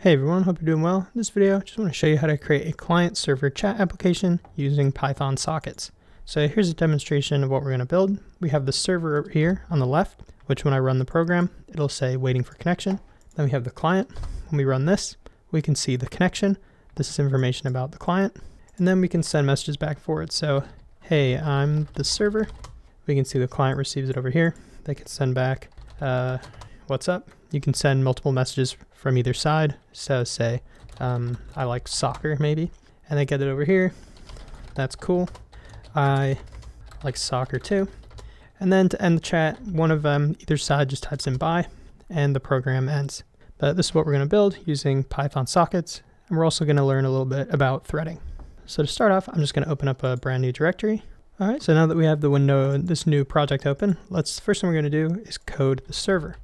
Hey everyone, hope you're doing well. In this video, I just want to show you how to create a client-server chat application using Python sockets. So here's a demonstration of what we're going to build. We have the server over here on the left, which when I run the program, it'll say waiting for connection. Then we have the client. When we run this, we can see the connection. This is information about the client. And then we can send messages back and forth. So, hey, I'm the server. We can see the client receives it over here. They can send back, what's up? You can send multiple messages from either side. So say, I like soccer maybe, and they get it over here. That's cool. I like soccer too. And then to end the chat, one of them, either side just types in bye and the program ends. But this is what we're going to build using Python sockets. And we're also going to learn a little bit about threading. So to start off, I'm just going to open up a brand new directory. All right, so now that we have the window, this new project open, first thing we're going to do is code the server.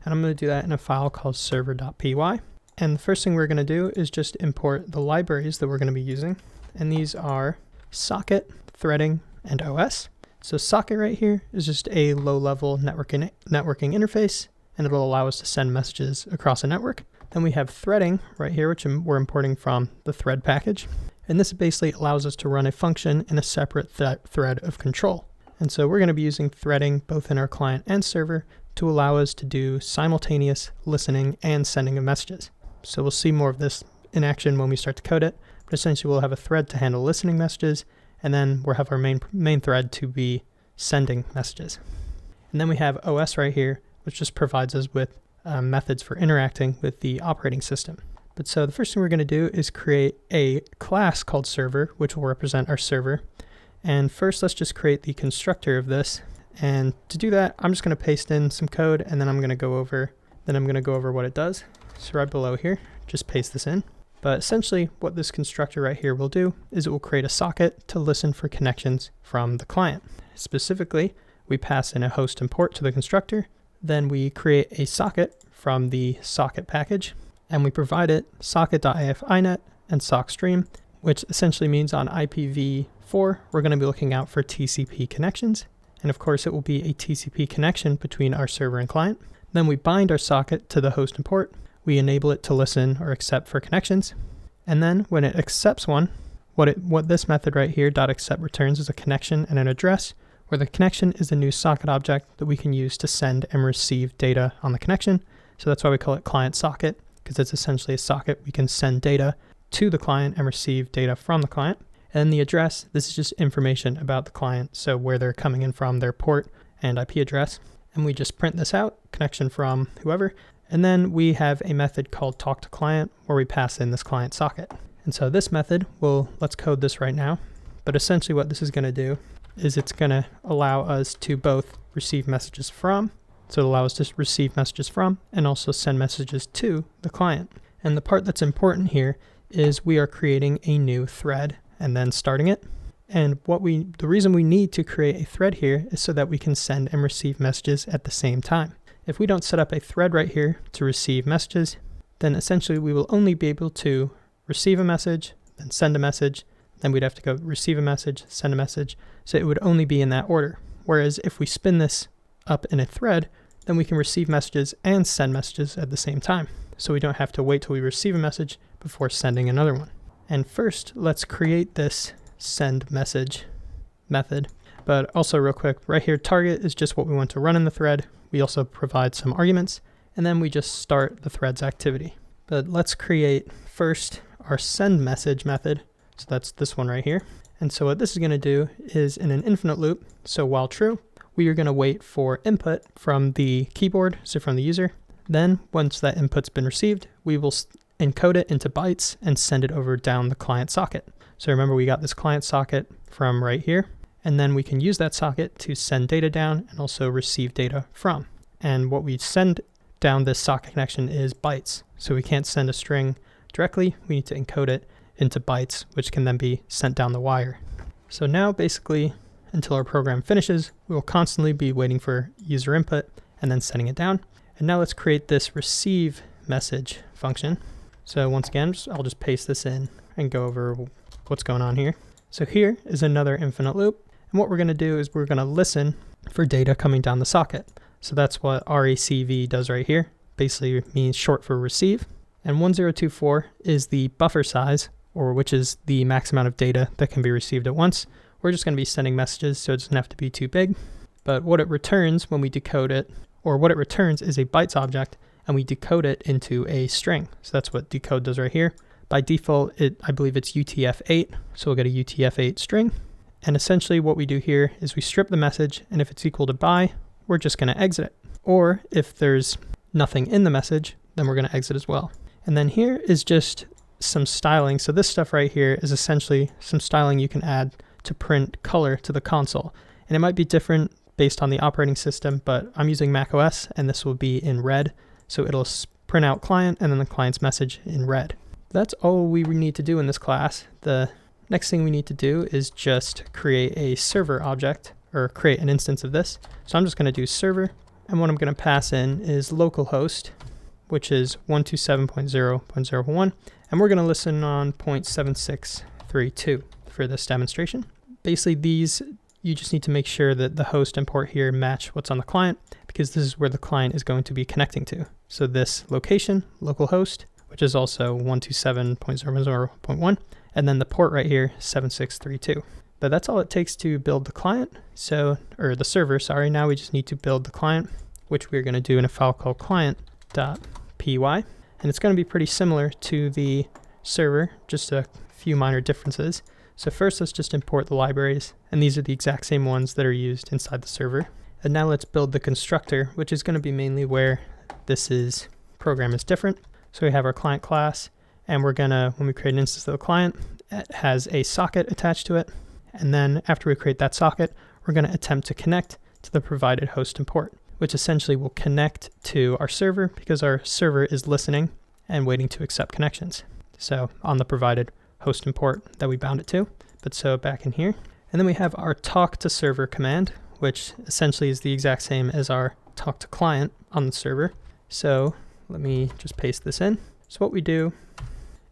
And I'm going to do that in a file called server.py. And the first thing we're going to do is just import the libraries that we're going to be using. And these are socket, threading, and OS. So socket right here is just a low-level networking interface, and it'll allow us to send messages across a network. Then we have threading right here, which we're importing from the thread package. And this basically allows us to run a function in a separate thread of control. And so we're going to be using threading both in our client and server to allow us to do simultaneous listening and sending of messages. So we'll see more of this in action when we start to code it, but essentially we'll have a thread to handle listening messages, and then we'll have our main thread to be sending messages. And then we have OS right here, which just provides us with methods for interacting with the operating system. But so the first thing we're going to do is create a class called server, which will represent our server. And first, let's just create the constructor of this. And to do that, I'm just going to paste in some code, and then I'm going to go over what it does. So right below here, just paste this in. But essentially, what this constructor right here will do is it will create a socket to listen for connections from the client. Specifically, we pass in a host and port to the constructor. Then we create a socket from the socket package, and we provide it socket.afinet and sockstream, which essentially means on IPv4, we're going to be looking out for TCP connections. And of course, it will be a TCP connection between our server and client. Then we bind our socket to the host and port. We enable it to listen or accept for connections. And then when it accepts one, what this method right here, .accept, returns is a connection and an address, where the connection is a new socket object that we can use to send and receive data on the connection. So that's why we call it client socket, because it's essentially a socket. We can send data to the client and receive data from the client. And the address, this is just information about the client, so where they're coming in from, their port and IP address. And we just print this out, connection from whoever. And then we have a method called talkToClient where we pass in this client socket. And so this method, let's code this right now. But essentially what this is going to do is it's going to allow us to both receive messages from, so it allows us to receive messages from and also send messages to the client. And the part that's important here is we are creating a new thread and then starting it. And the reason we need to create a thread here is so that we can send and receive messages at the same time. If we don't set up a thread right here to receive messages, then essentially we will only be able to receive a message, then send a message, then we'd have to go receive a message, send a message. So it would only be in that order. Whereas if we spin this up in a thread, then we can receive messages and send messages at the same time. So we don't have to wait till we receive a message before sending another one. And first, let's create this send message method. But also real quick, right here, target is just what we want to run in the thread. We also provide some arguments, and then we just start the thread's activity. But let's create first our send message method. So that's this one right here. And so what this is going to do is in an infinite loop, so while true, we are going to wait for input from the keyboard, so from the user. Then once that input's been received, we will encode it into bytes and send it over down the client socket. So remember, we got this client socket from right here, and then we can use that socket to send data down and also receive data from. And what we send down this socket connection is bytes. So we can't send a string directly. We need to encode it into bytes, which can then be sent down the wire. So now basically, until our program finishes, we will constantly be waiting for user input and then sending it down. And now let's create this receive message function. So once again, I'll just paste this in and go over what's going on here. So here is another infinite loop. And what we're going to do is we're going to listen for data coming down the socket. So that's what RACV does right here. Basically means short for receive. And 1024 is the buffer size, or which is the max amount of data that can be received at once. We're just going to be sending messages, so it doesn't have to be too big. But what it returns when we decode it, or what it returns is a bytes object, and we decode it into a string. So that's what decode does right here. By default, I believe it's UTF-8, so we'll get a UTF-8 string. And essentially what we do here is we strip the message, and if it's equal to bye, we're just going to exit it. Or if there's nothing in the message, then we're going to exit as well. And then here is just some styling. So this stuff right here is essentially some styling you can add to print color to the console. And it might be different based on the operating system, but I'm using macOS, and this will be in red. So it'll print out client and then the client's message in red. That's all we need to do in this class. The next thing we need to do is just create a server object, or create an instance of this. So I'm just going to do server, and what I'm going to pass in is localhost, which is 127.0.0.1, and we're going to listen on 0.7632 for this demonstration. Basically these, you just need to make sure that the host and port here match what's on the client, because this is where the client is going to be connecting to. So this location, localhost, which is also 127.0.0.1, and then the port right here, 7632. But that's all it takes to build the client. Or the server, sorry. Now we just need to build the client, which we're going to do in a file called client.py. And it's going to be pretty similar to the server, just a few minor differences. So first, let's just import the libraries, and these are the exact same ones that are used inside the server. And now let's build the constructor, which is going to be mainly where this program is different. So we have our client class, and we're gonna, when we create an instance of the client, it has a socket attached to it. And then after we create that socket, we're gonna attempt to connect to the provided host and port, which essentially will connect to our server because our server is listening and waiting to accept connections. So on the provided host and port that we bound it to. But so back in here, and then we have our talk to server command, which essentially is the exact same as our talk to client on the server. So let me just paste this in. So what we do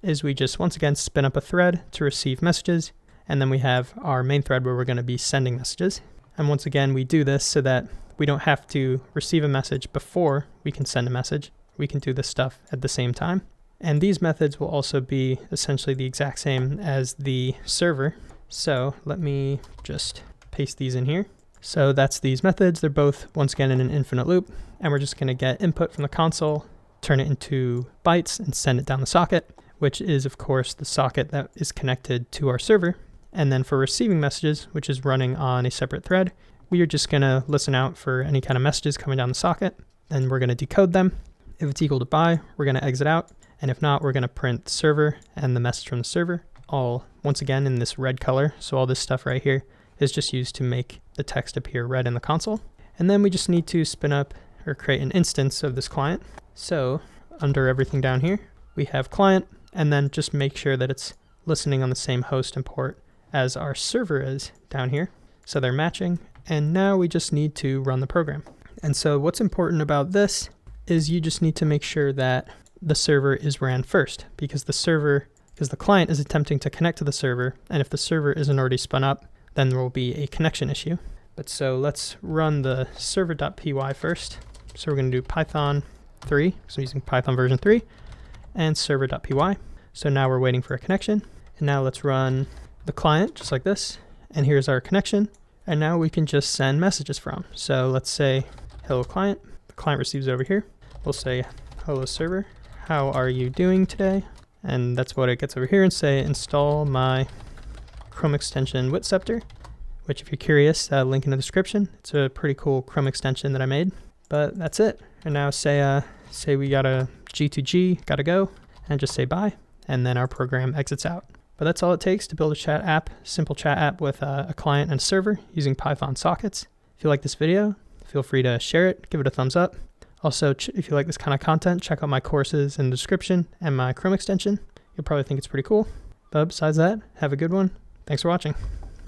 is we just once again spin up a thread to receive messages, and then we have our main thread where we're going to be sending messages. And once again, we do this so that we don't have to receive a message before we can send a message. We can do this stuff at the same time. And these methods will also be essentially the exact same as the server. So let me just paste these in here. So that's these methods. They're both, once again, in an infinite loop. And we're just going to get input from the console, turn it into bytes, and send it down the socket, which is, of course, the socket that is connected to our server. And then for receiving messages, which is running on a separate thread, we are just going to listen out for any kind of messages coming down the socket, and we're going to decode them. If it's equal to bye, we're going to exit out. And if not, we're going to print the server and the message from the server, all once again in this red color. So all this stuff right here is just used to make the text appear red in the console. And then we just need to spin up or create an instance of this client. So under everything down here, we have client, and then just make sure that it's listening on the same host and port as our server is down here. So they're matching. And now we just need to run the program. And so what's important about this is you just need to make sure that the server is ran first, because the client is attempting to connect to the server. And if the server isn't already spun up, then there will be a connection issue. But so let's run the server.py first. So we're going to do Python 3, so I'm using Python version 3, and server.py. So now we're waiting for a connection. And now let's run the client just like this. And here's our connection. And now we can just send messages from. So let's say hello client. The client receives it over here. We'll say hello server. How are you doing today? And that's what it gets over here, and say install my Chrome extension WittScepter, which if you're curious, link in the description. It's a pretty cool Chrome extension that I made. But that's it. And now say we got a G2G, gotta go, and just say bye. And then our program exits out. But that's all it takes to build a chat app, simple chat app with a client and a server using Python sockets. If you like this video, feel free to share it, give it a thumbs up. Also, if you like this kind of content, check out my courses in the description and my Chrome extension. You'll probably think it's pretty cool. But besides that, have a good one. Thanks for watching.